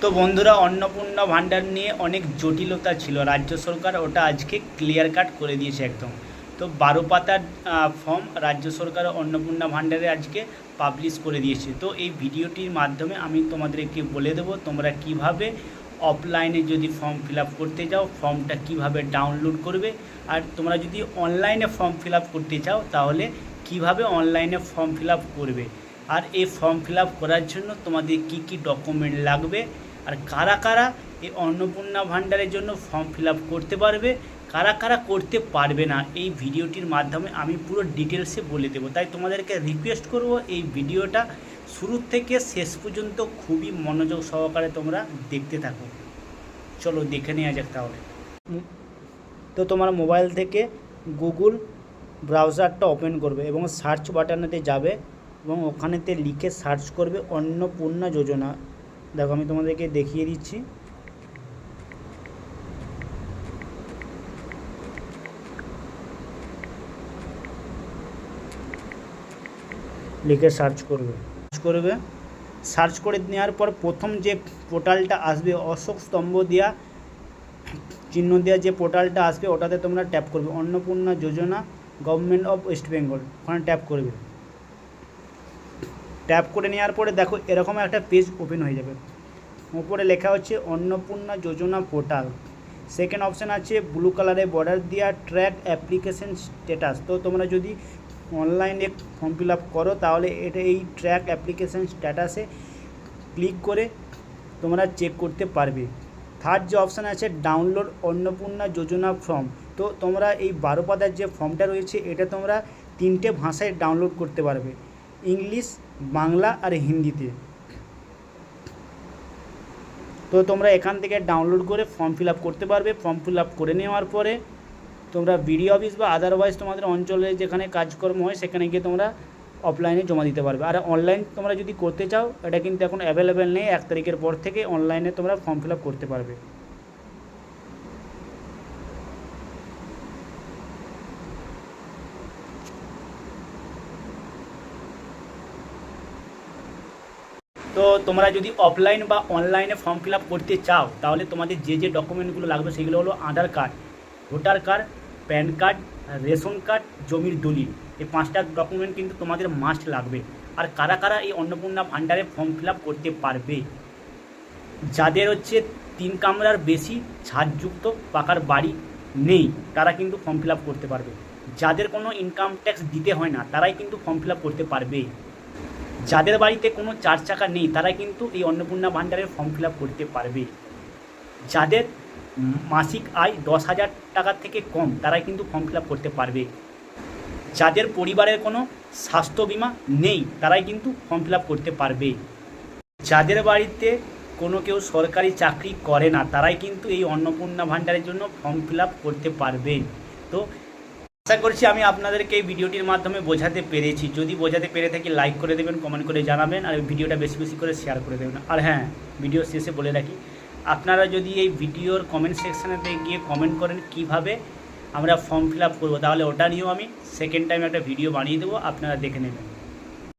তো বন্ধুরা, অন্নপূর্ণা ভাণ্ডার নিয়ে অনেক জটিলতা ছিল। রাজ্য সরকার ওটা আজকে ক্লিয়ার কাট করে দিয়েছে একদম। তো 12 পাতার ফর্ম রাজ্য সরকার অন্নপূর্ণা ভাণ্ডারে আজকে পাবলিশ করে দিয়েছে। তো এই ভিডিওটির মাধ্যমে আমি তোমাদেরকে বলে দেবো তোমরা কিভাবে অফলাইনে যদি ফর্ম ফিল আপ করতে চাও ফর্মটা কিভাবে ডাউনলোড করবে, আর তোমরা যদি অনলাইনে ফর্ম ফিল আপ করতে চাও তাহলে কিভাবে অনলাইনে ফর্ম ফিল আপ করবে, আর এই ফর্ম ফিল আপ করার জন্য তোমাদের কি কি ডকুমেন্ট লাগবে, আর কারা কারা এই অন্নপূর্ণা ভাণ্ডারের জন্য ফর্ম ফিল আপ করতে পারবে, কারা কারা করতে পারবে না, এই ভিডিওটির মাধ্যমে আমি পুরো ডিটেলসে বলে দেবো। তাই তোমাদেরকে রিকোয়েস্ট করব এই ভিডিওটা শুরু থেকে শেষ পর্যন্ত খুবই মনোযোগ সহকারে তোমরা দেখতে থাকো। চলো দেখে নেওয়া যাক তাহলে। তো তোমার মোবাইল থেকে গুগল ব্রাউজারটা ওপেন করবে এবং সার্চ বাটনেতে যাবে এবং ওখানেতে লিখে সার্চ করবে অন্নপূর্ণা যোজনা। দেখো আমি তোমাদেরকে দেখিয়ে দিচ্ছি। লিখে সার্চ করবে। সার্চ করে নেওয়ার পর প্রথম যে পোর্টালটা আসবে অশোক স্তম্ভ দেওয়া চিহ্ন দেওয়া যে পোর্টালটা আসবে ওটাতে তোমরা ট্যাপ করবে অন্নপূর্ণা যোজনা গভর্নমেন্ট অফ ওয়েস্ট বেঙ্গল, ওখানে ট্যাপ করবে। ট্যাপ করে নেওয়ার পরে দেখো এরকম একটা পেজ ওপেন হয়ে যাবে। উপরে লেখা হচ্ছে অন্নপূর্ণা যোজনা পোর্টাল। সেকেন্ড অপশান আছে ব্লু কালারে বর্ডার দেওয়া ট্র্যাক অ্যাপ্লিকেশন স্ট্যাটাস। তো তোমরা যদি অনলাইনে ফর্ম ফিল আপ করো তাহলে এটা এই ট্র্যাক অ্যাপ্লিকেশন স্ট্যাটাসে ক্লিক করে তোমরা চেক করতে পারবে। থার্ড যে অপশান আছে ডাউনলোড অন্নপূর্ণা যোজনা ফর্ম। তো তোমরা এই 12 পাতার যে ফর্মটা রয়েছে এটা তোমরা 3টে ভাষায় ডাউনলোড করতে পারবে, ইংলিশ, বাংলা আর হিন্দিতে। তো তোমরা এখান থেকে ডাউনলোড করে ফর্ম ফিল আপ করতে পারবে। ফর্ম ফিল আপ করে নেওয়ার পরে তোমরা বিডিও অফিস বা আদারওয়াইজ তোমাদের অঞ্চলে যেখানে কাজকর্ম হয় সেখানে গিয়ে তোমরা অফলাইনে জমা দিতে পারবে। আর অনলাইন তোমরা যদি করতে চাও এটা কিন্তু এখন অ্যাভেলেবেল নেই, 1 তারিখের পর থেকে অনলাইনে তোমরা ফর্ম ফিল আপ করতে পারবে। তো তোমরা যদি অফলাইন বা অনলাইনে ফর্ম ফিল আপ করতে চাও তাহলে তোমাদের যে যে ডকুমেন্টগুলো লাগবে সেগুলো হলো Aadhaar card, voter card, PAN card, ration card, জমির দলিল। এই 5টা ডকুমেন্ট কিন্তু তোমাদের মাস্ট লাগবে। আর কারা কারা এই অন্নপূর্ণা ভাণ্ডারে ফর্ম ফিল আপ করতে পারবে, যাদের হচ্ছে 3 কামরার বেশি ছাদযুক্ত পাকার বাড়ি নেই তারা কিন্তু ফর্ম ফিল আপ করতে পারবে। যাদের কোনো ইনকাম ট্যাক্স দিতে হয় না তারাই কিন্তু ফর্ম ফিল আপ করতে পারবে। যাদের বাড়িতে কোনো 4 চাকা নেই তারা কিন্তু এই অন্নপূর্ণা ভাণ্ডারের ফর্ম ফিল আপ করতে পারবে। যাদের মাসিক আয় 10,000 টাকার থেকে কম তারাই কিন্তু ফর্ম ফিল আপ করতে পারবে। যাদের পরিবারের কোনো স্বাস্থ্য বিমা নেই তারাই কিন্তু ফর্ম ফিল আপ করতে পারবে। যাদের বাড়িতে কোনো কেউ সরকারি চাকরি করে না তারাই কিন্তু এই অন্নপূর্ণা ভাণ্ডারের জন্য ফর্ম ফিল আপ করতে পারবে। তো আশা করছি আমি আপনাদেরকে এই ভিডিওটির মাধ্যমে বোঝাতে পেরেছি। যদি বোঝাতে পেরে থাকি লাইক করে দেবেন, কমেন্ট করে জানাবেন, আর ভিডিওটা বেশি বেশি করে শেয়ার করে দেবেন। আর হ্যাঁ, ভিডিও শেষে বলে রাখি আপনারা যদি এই ভিডিওর কমেন্ট সেকশানেতে গিয়ে কমেন্ট করেন কিভাবে আমরা ফর্ম ফিল আপ করবো তাহলে ওটা নিয়েও আমি সেকেন্ড টাইম একটা ভিডিও বানিয়ে দেবো, আপনারা দেখে নেবেন।